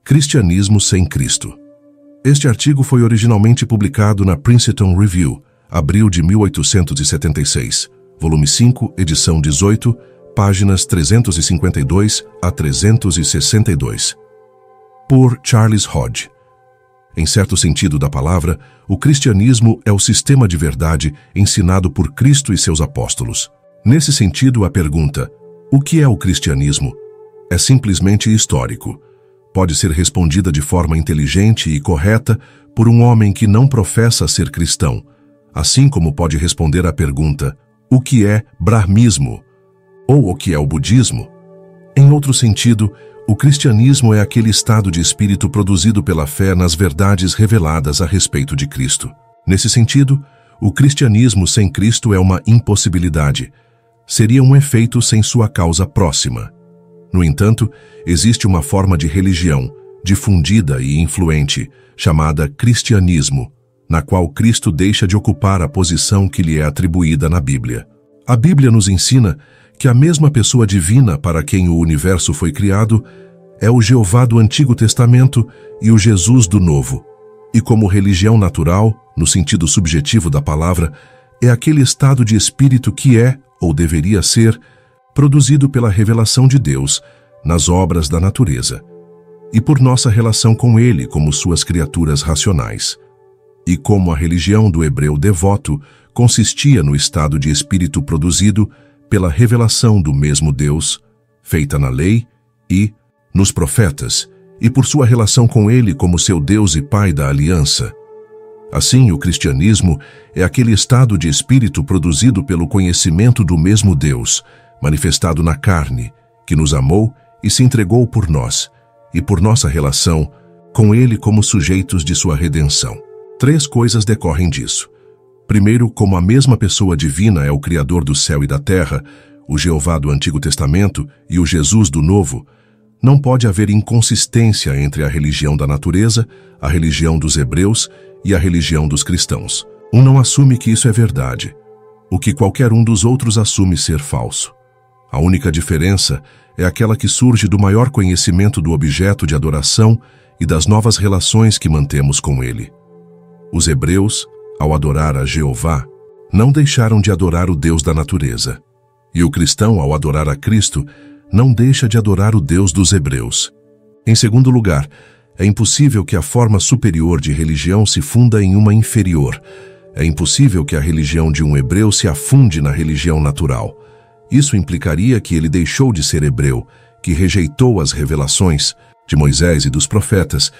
Cristianismo sem Cristo. Este artigo foi originalmente publicado na Princeton Review, abril de 1876, volume 5, edição 18, páginas 352 a 362. Por Charles Hodge. Em certo sentido da palavra, o cristianismo é o sistema de verdade ensinado por Cristo e seus apóstolos. Nesse sentido, a pergunta, o que é o cristianismo? É simplesmente histórico. Pode ser respondida de forma inteligente e correta por um homem que não professa ser cristão, assim como pode responder à pergunta, o que é brahmismo? Ou o que é o budismo? Em outro sentido, o cristianismo é aquele estado de espírito produzido pela fé nas verdades reveladas a respeito de Cristo. Nesse sentido, o cristianismo sem Cristo é uma impossibilidade. Seria um efeito sem sua causa próxima. No entanto, existe uma forma de religião, difundida e influente, chamada cristianismo, na qual Cristo deixa de ocupar a posição que lhe é atribuída na Bíblia. A Bíblia nos ensina que a mesma pessoa divina para quem o universo foi criado é o Jeová do Antigo Testamento e o Jesus do Novo. E como religião natural, no sentido subjetivo da palavra, é aquele estado de espírito que é, ou deveria ser, produzido pela revelação de Deus nas obras da natureza, e por nossa relação com Ele como suas criaturas racionais. E como a religião do hebreu devoto consistia no estado de espírito produzido pela revelação do mesmo Deus, feita na lei e nos profetas, e por sua relação com Ele como seu Deus e Pai da aliança. Assim, o cristianismo é aquele estado de espírito produzido pelo conhecimento do mesmo Deus, manifestado na carne, que nos amou e se entregou por nós, e por nossa relação com Ele como sujeitos de sua redenção. 3 coisas decorrem disso. Primeiro, como a mesma pessoa divina é o Criador do céu e da terra, o Jeová do Antigo Testamento e o Jesus do Novo, não pode haver inconsistência entre a religião da natureza, a religião dos hebreus e a religião dos cristãos. Um não assume que isso é verdade, o que qualquer um dos outros assume ser falso. A única diferença é aquela que surge do maior conhecimento do objeto de adoração e das novas relações que mantemos com ele. Os hebreus, ao adorar a Jeová, não deixaram de adorar o Deus da natureza. E o cristão, ao adorar a Cristo, não deixa de adorar o Deus dos hebreus. Em segundo lugar, é impossível que a forma superior de religião se funda em uma inferior. É impossível que a religião de um hebreu se afunde na religião natural. Isso implicaria que ele deixou de ser hebreu, que rejeitou as revelações de Moisés e dos profetas,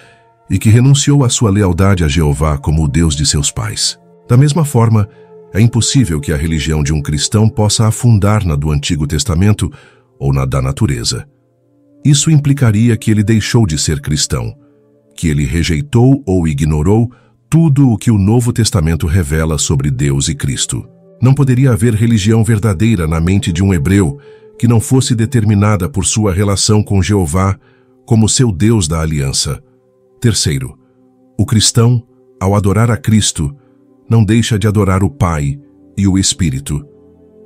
e que renunciou à sua lealdade a Jeová como o Deus de seus pais. Da mesma forma, é impossível que a religião de um cristão possa afundar na do Antigo Testamento ou na da natureza. Isso implicaria que ele deixou de ser cristão, que ele rejeitou ou ignorou tudo o que o Novo Testamento revela sobre Deus e Cristo. Não poderia haver religião verdadeira na mente de um hebreu que não fosse determinada por sua relação com Jeová como seu Deus da aliança. Terceiro, o cristão, ao adorar a Cristo, não deixa de adorar o Pai e o Espírito.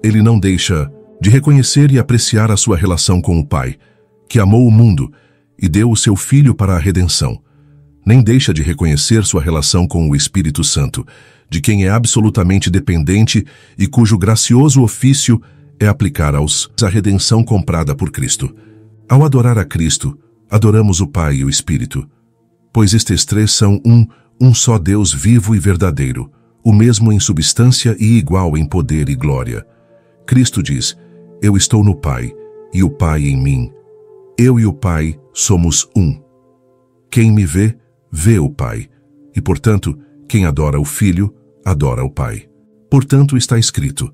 Ele não deixa de reconhecer e apreciar a sua relação com o Pai, que amou o mundo e deu o seu Filho para a redenção. Nem deixa de reconhecer sua relação com o Espírito Santo, de quem é absolutamente dependente e cujo gracioso ofício é aplicar a redenção comprada por Cristo. Ao adorar a Cristo, adoramos o Pai e o Espírito, pois estes 3 são um só Deus vivo e verdadeiro, o mesmo em substância e igual em poder e glória. Cristo diz, eu estou no Pai, e o Pai em mim. Eu e o Pai somos um. Quem me vê, vê o Pai, e, portanto, quem adora o Filho, adora o Pai. Portanto, está escrito,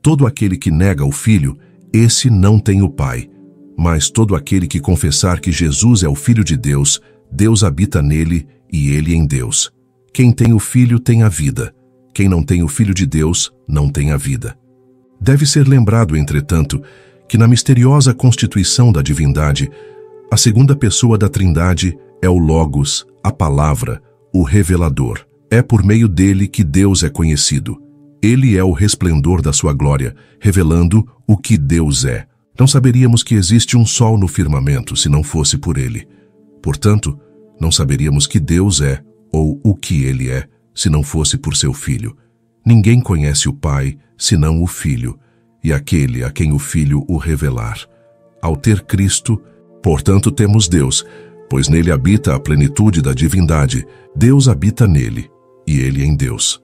todo aquele que nega o Filho, esse não tem o Pai. Mas todo aquele que confessar que Jesus é o Filho de Deus, Deus habita nele e ele em Deus. Quem tem o Filho tem a vida. Quem não tem o Filho de Deus não tem a vida. Deve ser lembrado, entretanto, que na misteriosa constituição da divindade, a segunda pessoa da Trindade é o Logos, a Palavra, o Revelador. É por meio dele que Deus é conhecido. Ele é o resplendor da sua glória, revelando o que Deus é. Não saberíamos que existe um sol no firmamento se não fosse por ele. Portanto, Não saberíamos que Deus é, ou o que Ele é, se não fosse por seu Filho. Ninguém conhece o Pai, senão o Filho, e aquele a quem o Filho o revelar. Ao ter Cristo, portanto temos Deus, pois nele habita a plenitude da divindade. Deus habita nele, e ele em Deus.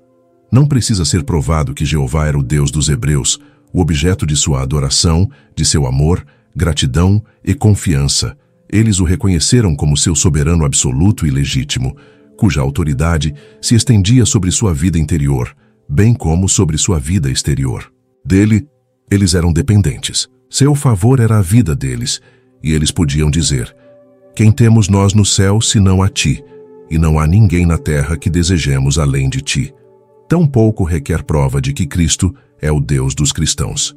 Não precisa ser provado que Jeová era o Deus dos hebreus, o objeto de sua adoração, de seu amor, gratidão e confiança. Eles o reconheceram como seu soberano absoluto e legítimo, cuja autoridade se estendia sobre sua vida interior, bem como sobre sua vida exterior. Dele, eles eram dependentes. Seu favor era a vida deles, e eles podiam dizer: quem temos nós no céu senão a ti, e não há ninguém na terra que desejemos além de ti. Tampouco requer prova de que Cristo é o Deus dos cristãos.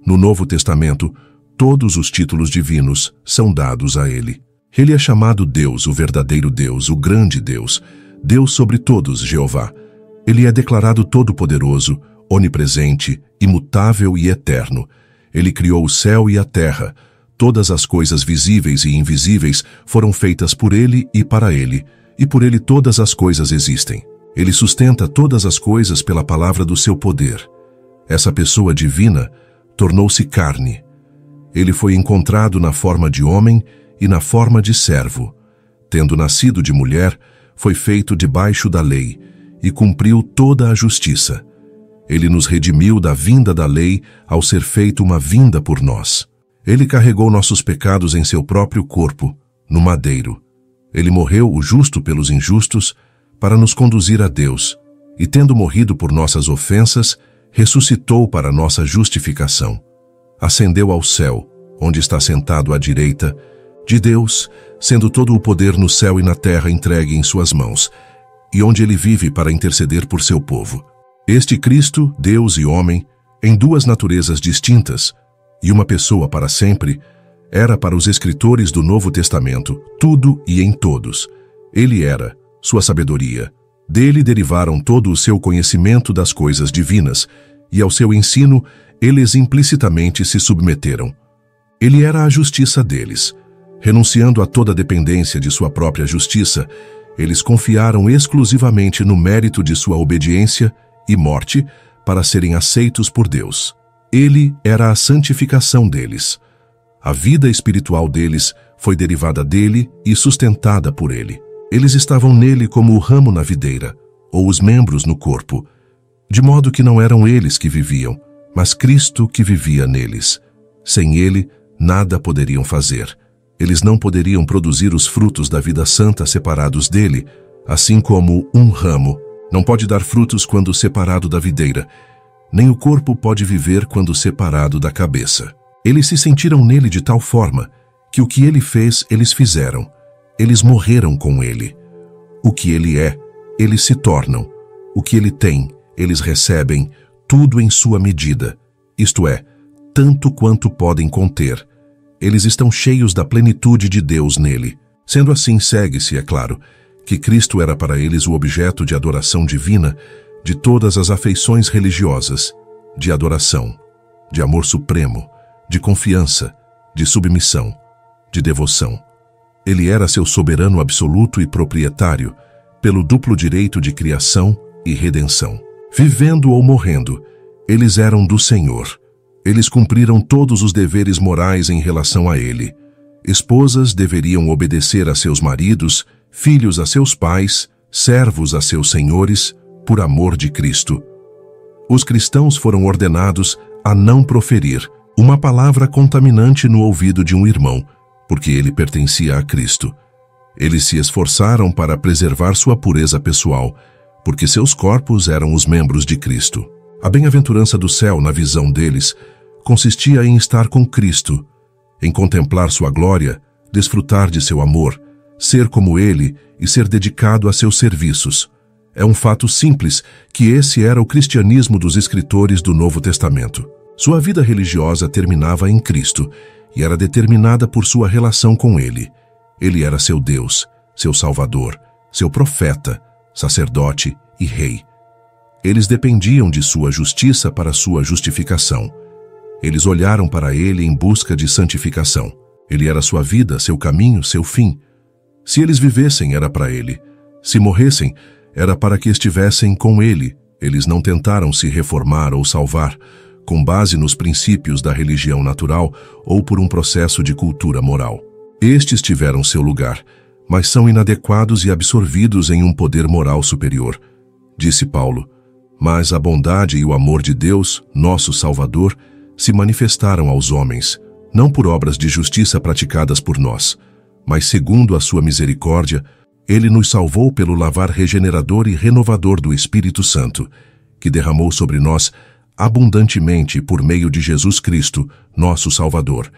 No Novo Testamento, todos os títulos divinos são dados a ele. Ele é chamado Deus, o verdadeiro Deus, o grande Deus, Deus sobre todos, Jeová. Ele é declarado todo-poderoso, onipresente, imutável e eterno. Ele criou o céu e a terra. Todas as coisas visíveis e invisíveis foram feitas por ele e para ele, e por ele todas as coisas existem. Ele sustenta todas as coisas pela palavra do seu poder. Essa pessoa divina tornou-se carne. Ele foi encontrado na forma de homem e na forma de servo. Tendo nascido de mulher, foi feito debaixo da lei e cumpriu toda a justiça. Ele nos redimiu da vinda da lei ao ser feito uma vinda por nós. Ele carregou nossos pecados em seu próprio corpo, no madeiro. Ele morreu, o justo pelos injustos, para nos conduzir a Deus, e tendo morrido por nossas ofensas, ressuscitou para nossa justificação. Ascendeu ao céu, onde está sentado à direita de Deus, sendo todo o poder no céu e na terra entregue em suas mãos, e onde ele vive para interceder por seu povo. Este Cristo, Deus e homem, em duas naturezas distintas, e uma pessoa para sempre, era para os escritores do Novo Testamento tudo e em todos. Ele era sua sabedoria. Dele derivaram todo o seu conhecimento das coisas divinas, e ao seu ensino eles implicitamente se submeteram. Ele era a justiça deles. Renunciando a toda dependência de sua própria justiça, eles confiaram exclusivamente no mérito de sua obediência e morte para serem aceitos por Deus. Ele era a santificação deles. A vida espiritual deles foi derivada dele e sustentada por ele. Eles estavam nele como o ramo na videira, ou os membros no corpo, de modo que não eram eles que viviam, mas Cristo que vivia neles. Sem ele, nada poderiam fazer. Eles não poderiam produzir os frutos da vida santa separados dele, assim como um ramo não pode dar frutos quando separado da videira, nem o corpo pode viver quando separado da cabeça. Eles se sentiram nele de tal forma que o que ele fez, eles fizeram. Eles morreram com ele. O que ele é, eles se tornam. O que ele tem, eles recebem, tudo em sua medida. Isto é, tanto quanto podem conter. Eles estão cheios da plenitude de Deus nele. Sendo assim, segue-se, é claro, que Cristo era para eles o objeto de adoração divina de todas as afeições religiosas, de adoração, de amor supremo, de confiança, de submissão, de devoção. Ele era seu soberano absoluto e proprietário, pelo duplo direito de criação e redenção. Vivendo ou morrendo, eles eram do Senhor. Eles cumpriram todos os deveres morais em relação a ele. Esposas deveriam obedecer a seus maridos, filhos a seus pais, servos a seus senhores, por amor de Cristo. Os cristãos foram ordenados a não proferir uma palavra contaminante no ouvido de um irmão, porque ele pertencia a Cristo. Eles se esforçaram para preservar sua pureza pessoal, porque seus corpos eram os membros de Cristo. A bem-aventurança do céu, na visão deles, consistia em estar com Cristo, em contemplar sua glória, desfrutar de seu amor, ser como ele e ser dedicado a seus serviços. É um fato simples que esse era o cristianismo dos escritores do Novo Testamento. Sua vida religiosa terminava em Cristo e era determinada por sua relação com ele. Ele era seu Deus, seu Salvador, seu profeta, sacerdote e rei. Eles dependiam de sua justiça para sua justificação. Eles olharam para ele em busca de santificação. Ele era sua vida, seu caminho, seu fim. Se eles vivessem, era para Ele. Se morressem, era para que estivessem com Ele. Eles não tentaram se reformar ou salvar, com base nos princípios da religião natural ou por um processo de cultura moral. Estes tiveram seu lugar, mas são inadequados e absorvidos em um poder moral superior. Disse Paulo, mas a bondade e o amor de Deus, nosso Salvador, se manifestaram aos homens, não por obras de justiça praticadas por nós, mas segundo a sua misericórdia, Ele nos salvou pelo lavar regenerador e renovador do Espírito Santo, que derramou sobre nós abundantemente por meio de Jesus Cristo, nosso Salvador,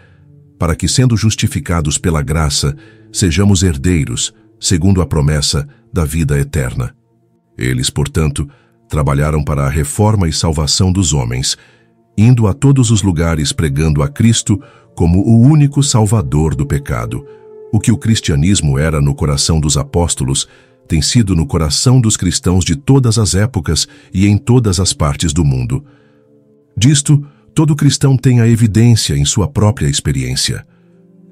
para que, sendo justificados pela graça, sejamos herdeiros, segundo a promessa da vida eterna. Eles, portanto, trabalharam para a reforma e salvação dos homens, indo a todos os lugares pregando a Cristo como o único Salvador do pecado. O que o cristianismo era no coração dos apóstolos tem sido no coração dos cristãos de todas as épocas e em todas as partes do mundo. Disto, todo cristão tem a evidência em sua própria experiência.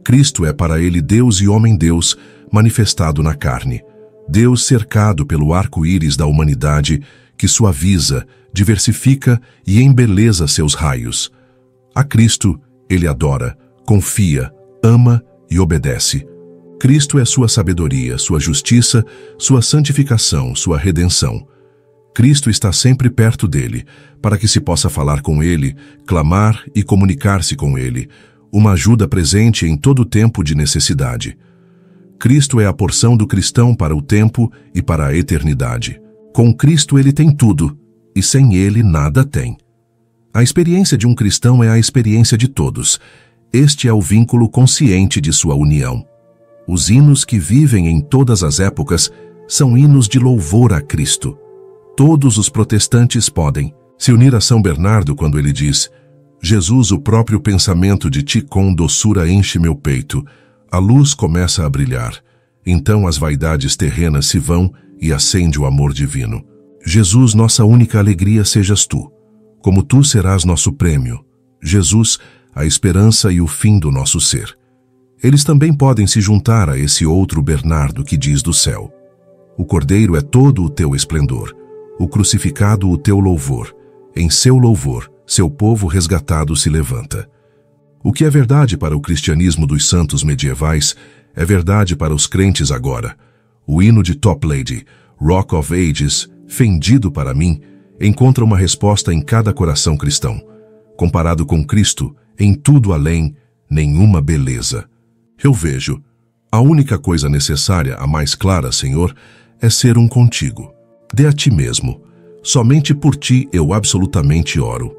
Cristo é para ele Deus e homem-Deus manifestado na carne. Deus cercado pelo arco-íris da humanidade que suaviza, diversifica e embeleza seus raios. A Cristo ele adora, confia, ama e obedece. Cristo é sua sabedoria, sua justiça, sua santificação, sua redenção. Cristo está sempre perto dele, para que se possa falar com ele, clamar e comunicar-se com ele, uma ajuda presente em todo tempo de necessidade. Cristo é a porção do cristão para o tempo e para a eternidade. Com Cristo ele tem tudo, e sem ele nada tem. A experiência de um cristão é a experiência de todos. Este é o vínculo consciente de sua união. Os hinos que vivem em todas as épocas são hinos de louvor a Cristo. Todos os protestantes podem se unir a São Bernardo quando ele diz: Jesus, o próprio pensamento de ti com doçura enche meu peito. A luz começa a brilhar. Então as vaidades terrenas se vão e acende o amor divino. Jesus, nossa única alegria sejas tu. Como tu serás nosso prêmio. Jesus, a esperança e o fim do nosso ser. Eles também podem se juntar a esse outro Bernardo que diz do céu: o Cordeiro é todo o teu esplendor, o crucificado o teu louvor. Em seu louvor, seu povo resgatado se levanta. O que é verdade para o cristianismo dos santos medievais é verdade para os crentes agora. O hino de Top Lady, Rock of Ages, fendido para mim, encontra uma resposta em cada coração cristão. Comparado com Cristo, em tudo além, nenhuma beleza. Eu vejo, a única coisa necessária, a mais clara, Senhor, é ser um contigo. Dê a ti mesmo. Somente por ti eu absolutamente oro.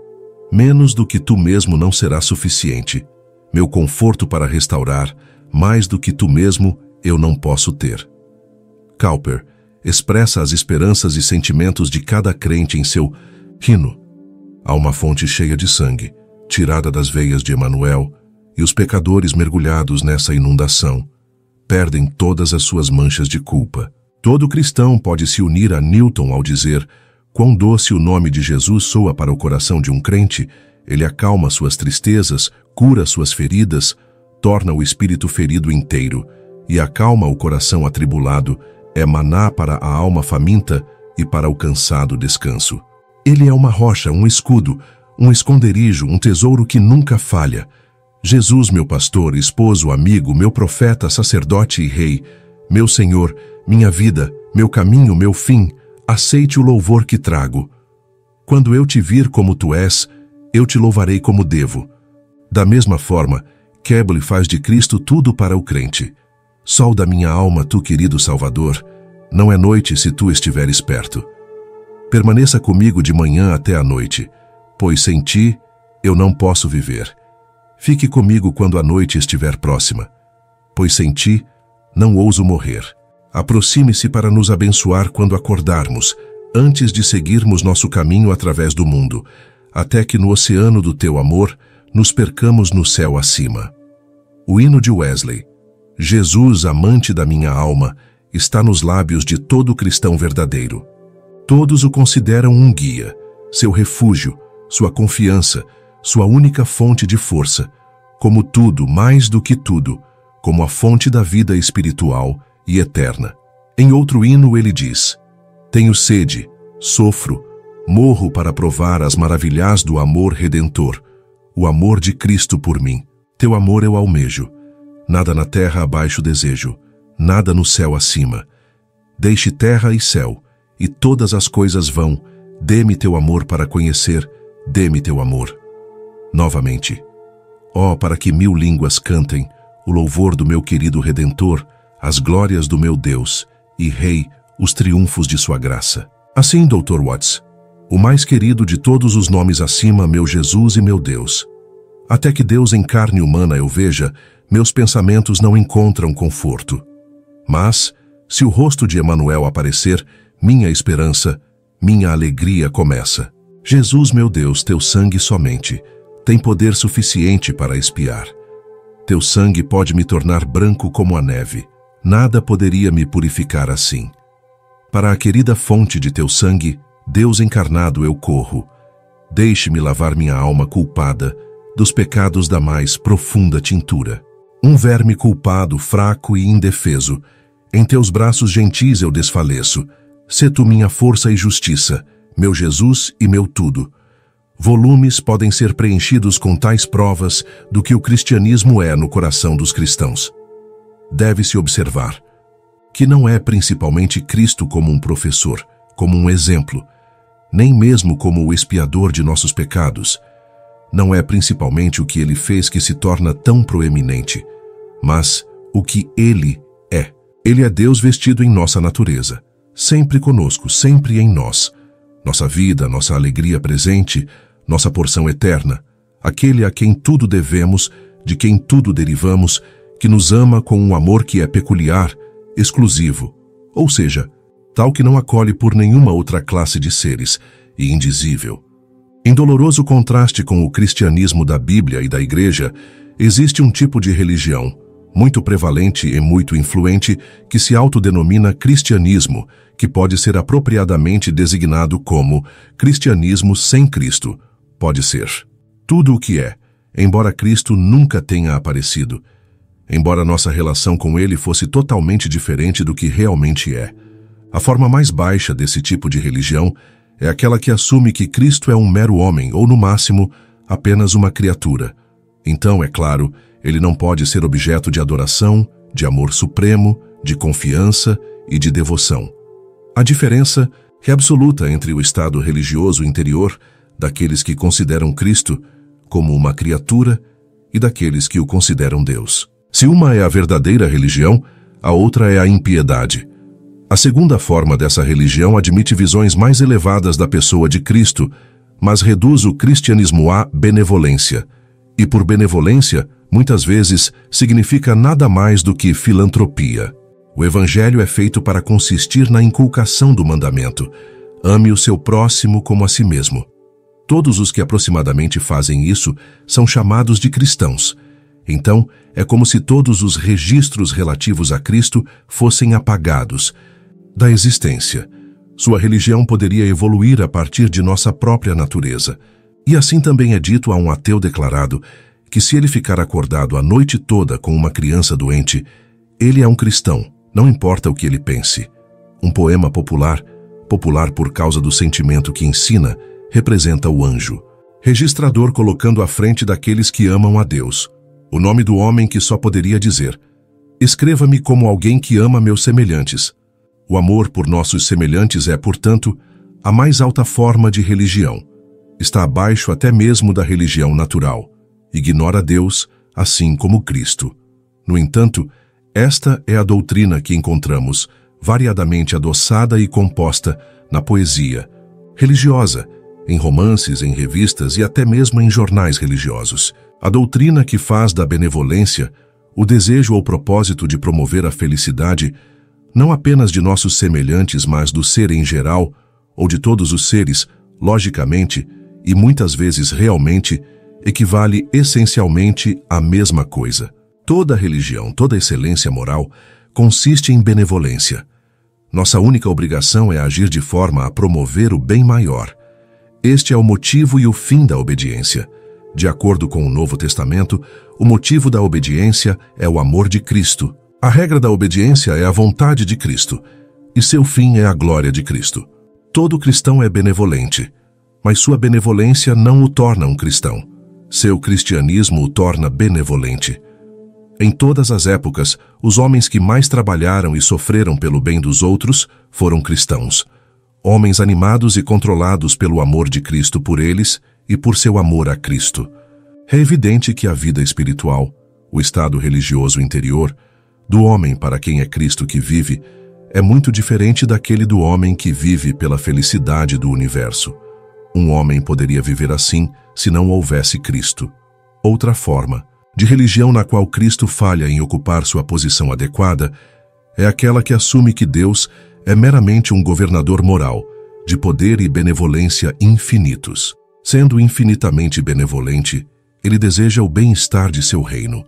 Menos do que tu mesmo não será suficiente. Meu conforto para restaurar, mais do que tu mesmo, eu não posso ter. Cowper expressa as esperanças e sentimentos de cada crente em seu hino. Há uma fonte cheia de sangue, tirada das veias de Emanuel, e os pecadores mergulhados nessa inundação perdem todas as suas manchas de culpa. Todo cristão pode se unir a Newton ao dizer: quão doce o nome de Jesus soa para o coração de um crente. Ele acalma suas tristezas, cura suas feridas, torna o espírito ferido inteiro e acalma o coração atribulado. É maná para a alma faminta e para o cansado descanso. Ele é uma rocha, um escudo, um esconderijo, um tesouro que nunca falha. Jesus, meu pastor, esposo, amigo, meu profeta, sacerdote e rei, meu Senhor, minha vida, meu caminho, meu fim, aceite o louvor que trago. Quando eu te vir como tu és, eu te louvarei como devo. Da mesma forma, Keble faz de Cristo tudo para o crente. Sol da minha alma, tu querido Salvador, não é noite se tu estiveres perto. Permaneça comigo de manhã até a noite, pois sem ti eu não posso viver. Fique comigo quando a noite estiver próxima, pois sem ti não ouso morrer. Aproxime-se para nos abençoar quando acordarmos, antes de seguirmos nosso caminho através do mundo, até que no oceano do teu amor nos percamos no céu acima. O hino de Wesley, Jesus, amante da minha alma, está nos lábios de todo cristão verdadeiro. Todos o consideram um guia, seu refúgio, sua confiança, sua única fonte de força, como tudo, mais do que tudo, como a fonte da vida espiritual e eterna. Em outro hino ele diz: tenho sede, sofro, morro para provar as maravilhas do amor redentor, o amor de Cristo por mim. Teu amor eu almejo, nada na terra abaixo desejo, nada no céu acima. Deixe terra e céu, e todas as coisas vão, dê-me teu amor para conhecer, dê-me teu amor. Novamente, para que 1000 línguas cantem o louvor do meu querido Redentor, as glórias do meu Deus e Rei, os triunfos de sua graça. Assim, Dr. Watts, o mais querido de todos os nomes acima, meu Jesus e meu Deus. Até que Deus em carne humana eu veja, meus pensamentos não encontram conforto. Mas, se o rosto de Emanuel aparecer, minha esperança, minha alegria começa. Jesus, meu Deus, teu sangue somente tem poder suficiente para expiar. Teu sangue pode me tornar branco como a neve. Nada poderia me purificar assim. Para a querida fonte de teu sangue, Deus encarnado, eu corro. Deixe-me lavar minha alma culpada dos pecados da mais profunda tintura. Um verme culpado, fraco e indefeso, em teus braços gentis eu desfaleço. Sê tu minha força e justiça, meu Jesus e meu tudo. Volumes podem ser preenchidos com tais provas do que o cristianismo é no coração dos cristãos. Deve-se observar que não é principalmente Cristo como um professor, como um exemplo, nem mesmo como o expiador de nossos pecados. Não é principalmente o que ele fez que se torna tão proeminente, mas o que ele é. Ele é Deus vestido em nossa natureza, sempre conosco, sempre em nós. Nossa vida, nossa alegria presente, nossa porção eterna, aquele a quem tudo devemos, de quem tudo derivamos, que nos ama com um amor que é peculiar, exclusivo, ou seja, tal que não acolhe por nenhuma outra classe de seres, e indizível. Em doloroso contraste com o cristianismo da Bíblia e da Igreja, existe um tipo de religião, muito prevalente e muito influente, que se autodenomina cristianismo, que pode ser apropriadamente designado como cristianismo sem Cristo. Pode ser tudo o que é, embora Cristo nunca tenha aparecido, embora nossa relação com ele fosse totalmente diferente do que realmente é. A forma mais baixa desse tipo de religião é aquela que assume que Cristo é um mero homem, ou no máximo, apenas uma criatura. Então, é claro, ele não pode ser objeto de adoração, de amor supremo, de confiança e de devoção. A diferença é absoluta entre o estado religioso interior daqueles que consideram Cristo como uma criatura e daqueles que o consideram Deus. Se uma é a verdadeira religião, a outra é a impiedade. A segunda forma dessa religião admite visões mais elevadas da pessoa de Cristo, mas reduz o cristianismo à benevolência. E por benevolência, muitas vezes, significa nada mais do que filantropia. O Evangelho é feito para consistir na inculcação do mandamento: ame o seu próximo como a si mesmo. Todos os que aproximadamente fazem isso são chamados de cristãos. Então, é como se todos os registros relativos a Cristo fossem apagados da existência. Sua religião poderia evoluir a partir de nossa própria natureza. E assim também é dito a um ateu declarado que se ele ficar acordado a noite toda com uma criança doente, ele é um cristão, não importa o que ele pense. Um poema popular por causa do sentimento que ensina, representa o anjo, registrador colocando à frente daqueles que amam a Deus o nome do homem que só poderia dizer: escreva-me como alguém que ama meus semelhantes. O amor por nossos semelhantes é, portanto, a mais alta forma de religião. Está abaixo até mesmo da religião natural. Ignora Deus, assim como Cristo. No entanto, esta é a doutrina que encontramos, variadamente adoçada e composta, na poesia religiosa, em romances, em revistas e até mesmo em jornais religiosos. A doutrina que faz da benevolência o desejo ou propósito de promover a felicidade, não apenas de nossos semelhantes, mas do ser em geral, ou de todos os seres, logicamente, e muitas vezes realmente, equivale essencialmente à mesma coisa. Toda religião, toda excelência moral, consiste em benevolência. Nossa única obrigação é agir de forma a promover o bem maior. Este é o motivo e o fim da obediência. De acordo com o Novo Testamento, o motivo da obediência é o amor de Cristo. A regra da obediência é a vontade de Cristo, e seu fim é a glória de Cristo. Todo cristão é benevolente, mas sua benevolência não o torna um cristão. Seu cristianismo o torna benevolente. Em todas as épocas, os homens que mais trabalharam e sofreram pelo bem dos outros foram cristãos. Homens animados e controlados pelo amor de Cristo por eles e por seu amor a Cristo. É evidente que a vida espiritual, o estado religioso interior, do homem para quem é Cristo que vive, é muito diferente daquele do homem que vive pela felicidade do universo. Um homem poderia viver assim se não houvesse Cristo. Outra forma de religião na qual Cristo falha em ocupar sua posição adequada é aquela que assume que Deus é meramente um governador moral, de poder e benevolência infinitos. Sendo infinitamente benevolente, ele deseja o bem-estar de seu reino.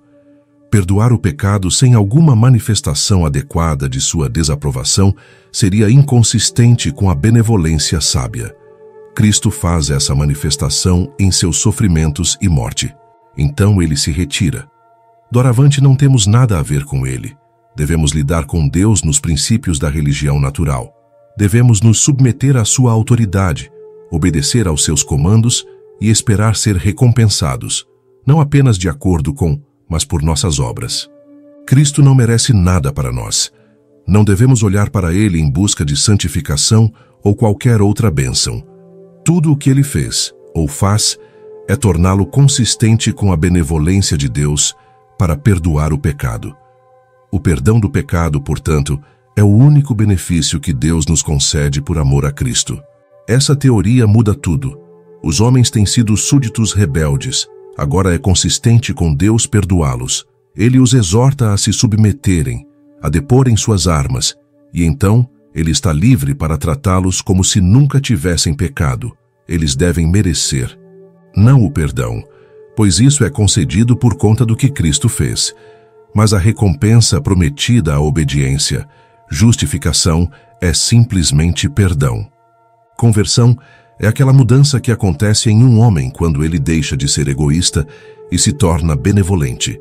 Perdoar o pecado sem alguma manifestação adequada de sua desaprovação seria inconsistente com a benevolência sábia. Cristo faz essa manifestação em seus sofrimentos e morte. Então ele se retira. Doravante não temos nada a ver com ele. Devemos lidar com Deus nos princípios da religião natural. Devemos nos submeter à sua autoridade, obedecer aos seus comandos e esperar ser recompensados, não apenas de acordo com, mas por nossas obras. Cristo não merece nada para nós. Não devemos olhar para ele em busca de santificação ou qualquer outra bênção. Tudo o que ele fez, ou faz, é torná-lo consistente com a benevolência de Deus para perdoar o pecado. O perdão do pecado, portanto, é o único benefício que Deus nos concede por amor a Cristo. Essa teoria muda tudo. Os homens têm sido súditos rebeldes. Agora é consistente com Deus perdoá-los. Ele os exorta a se submeterem, a deporem suas armas, e então ele está livre para tratá-los como se nunca tivessem pecado. Eles devem merecer, não o perdão, pois isso é concedido por conta do que Cristo fez, mas a recompensa prometida à obediência, justificação, é simplesmente perdão. Conversão é aquela mudança que acontece em um homem quando ele deixa de ser egoísta e se torna benevolente.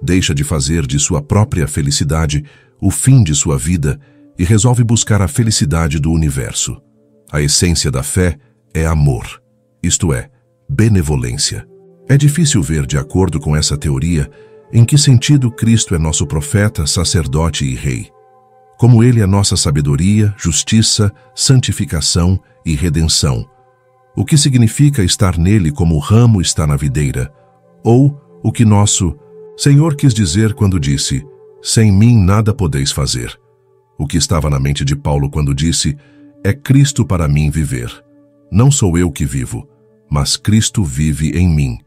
Deixa de fazer de sua própria felicidade o fim de sua vida e resolve buscar a felicidade do universo. A essência da fé é amor, isto é, benevolência. É difícil ver, de acordo com essa teoria, em que sentido Cristo é nosso profeta, sacerdote e rei. Como ele é nossa sabedoria, justiça, santificação e redenção. O que significa estar nele como o ramo está na videira? Ou o que nosso Senhor quis dizer quando disse, sem mim nada podeis fazer. O que estava na mente de Paulo quando disse, é Cristo para mim viver. Não sou eu que vivo, mas Cristo vive em mim.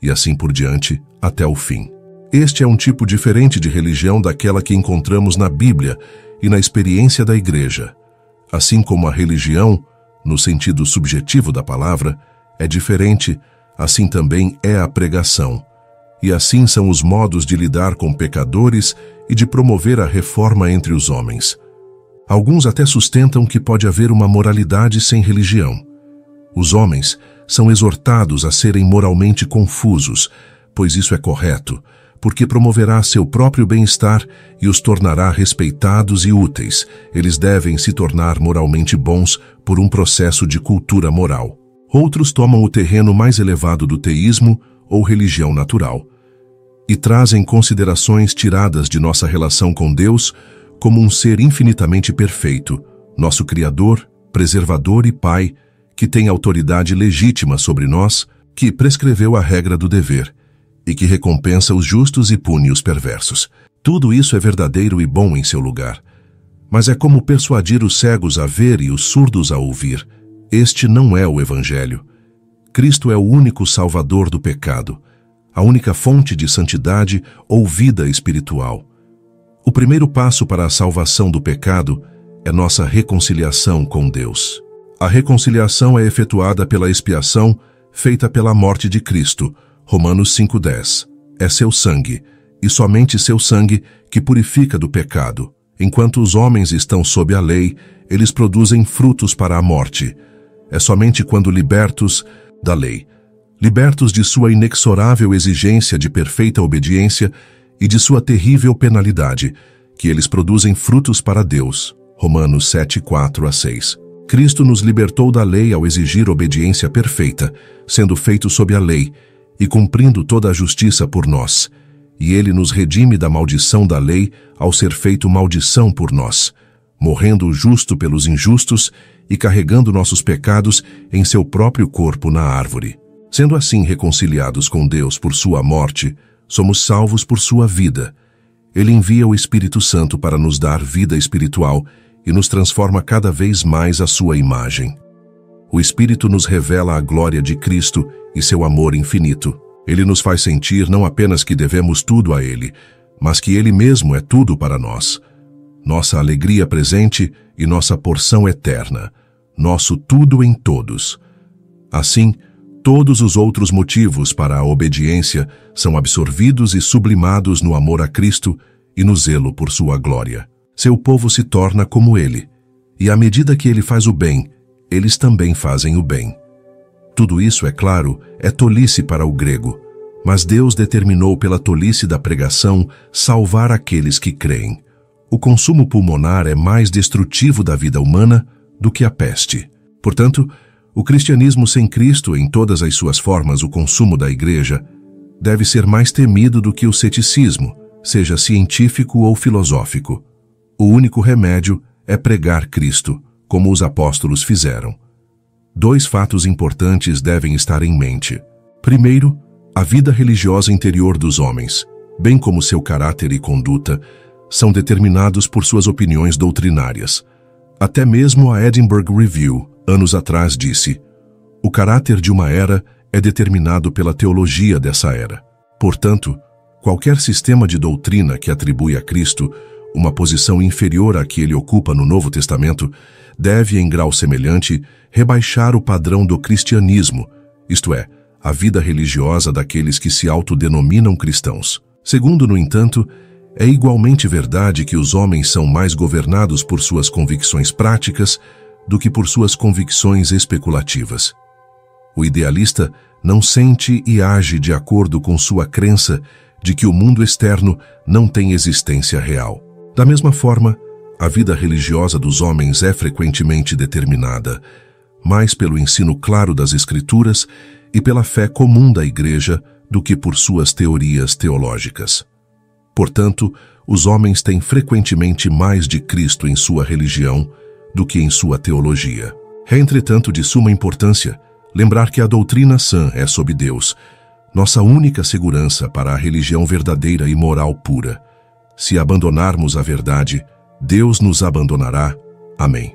E assim por diante, até o fim. Este é um tipo diferente de religião daquela que encontramos na Bíblia e na experiência da igreja. Assim como a religião, no sentido subjetivo da palavra, é diferente, assim também é a pregação. E assim são os modos de lidar com pecadores e de promover a reforma entre os homens. Alguns até sustentam que pode haver uma moralidade sem religião. Os homens são exortados a serem moralmente confusos, pois isso é correto, porque promoverá seu próprio bem-estar e os tornará respeitados e úteis. Eles devem se tornar moralmente bons por um processo de cultura moral. Outros tomam o terreno mais elevado do teísmo ou religião natural e trazem considerações tiradas de nossa relação com Deus como um ser infinitamente perfeito, nosso Criador, preservador e Pai, que tem autoridade legítima sobre nós, que prescreveu a regra do dever e que recompensa os justos e pune os perversos. Tudo isso é verdadeiro e bom em seu lugar. Mas é como persuadir os cegos a ver e os surdos a ouvir. Este não é o Evangelho. Cristo é o único salvador do pecado, a única fonte de santidade ou vida espiritual. O primeiro passo para a salvação do pecado é nossa reconciliação com Deus. A reconciliação é efetuada pela expiação feita pela morte de Cristo, Romanos 5:10. É seu sangue, e somente seu sangue, que purifica do pecado. Enquanto os homens estão sob a lei, eles produzem frutos para a morte. É somente quando libertos da lei, libertos de sua inexorável exigência de perfeita obediência e de sua terrível penalidade, que eles produzem frutos para Deus. Romanos 7, 4-6. Cristo nos libertou da lei ao exigir obediência perfeita, sendo feito sob a lei, e cumprindo toda a justiça por nós. E Ele nos redime da maldição da lei ao ser feito maldição por nós, morrendo o justo pelos injustos e carregando nossos pecados em seu próprio corpo na árvore. Sendo assim reconciliados com Deus por sua morte, somos salvos por sua vida. Ele envia o Espírito Santo para nos dar vida espiritual e nos transforma cada vez mais à sua imagem. O Espírito nos revela a glória de Cristo e seu amor infinito. Ele nos faz sentir não apenas que devemos tudo a Ele, mas que Ele mesmo é tudo para nós. Nossa alegria presente e nossa porção eterna. Nosso tudo em todos. Assim, todos os outros motivos para a obediência são absorvidos e sublimados no amor a Cristo e no zelo por sua glória. Seu povo se torna como Ele, e à medida que Ele faz o bem, eles também fazem o bem. Tudo isso, é claro, é tolice para o grego, mas Deus determinou pela tolice da pregação salvar aqueles que creem. O consumo pulmonar é mais destrutivo da vida humana do que a peste. Portanto, o cristianismo sem Cristo, em todas as suas formas, o consumo da igreja, deve ser mais temido do que o ceticismo, seja científico ou filosófico. O único remédio é pregar Cristo, como os apóstolos fizeram. 2 fatos importantes devem estar em mente. Primeiro, a vida religiosa interior dos homens, bem como seu caráter e conduta, são determinados por suas opiniões doutrinárias. Até mesmo a Edinburgh Review, anos atrás, disse: o caráter de uma era é determinado pela teologia dessa era. Portanto, qualquer sistema de doutrina que atribui a Cristo uma posição inferior à que ele ocupa no Novo Testamento deve, em grau semelhante, rebaixar o padrão do cristianismo, isto é, a vida religiosa daqueles que se autodenominam cristãos. Segundo, no entanto, é igualmente verdade que os homens são mais governados por suas convicções práticas do que por suas convicções especulativas. O idealista não sente e age de acordo com sua crença de que o mundo externo não tem existência real. Da mesma forma, a vida religiosa dos homens é frequentemente determinada mais pelo ensino claro das Escrituras e pela fé comum da Igreja do que por suas teorias teológicas. Portanto, os homens têm frequentemente mais de Cristo em sua religião do que em sua teologia. É, entretanto, de suma importância lembrar que a doutrina sã é sob Deus, nossa única segurança para a religião verdadeira e moral pura. Se abandonarmos a verdade, Deus nos abandonará. Amém.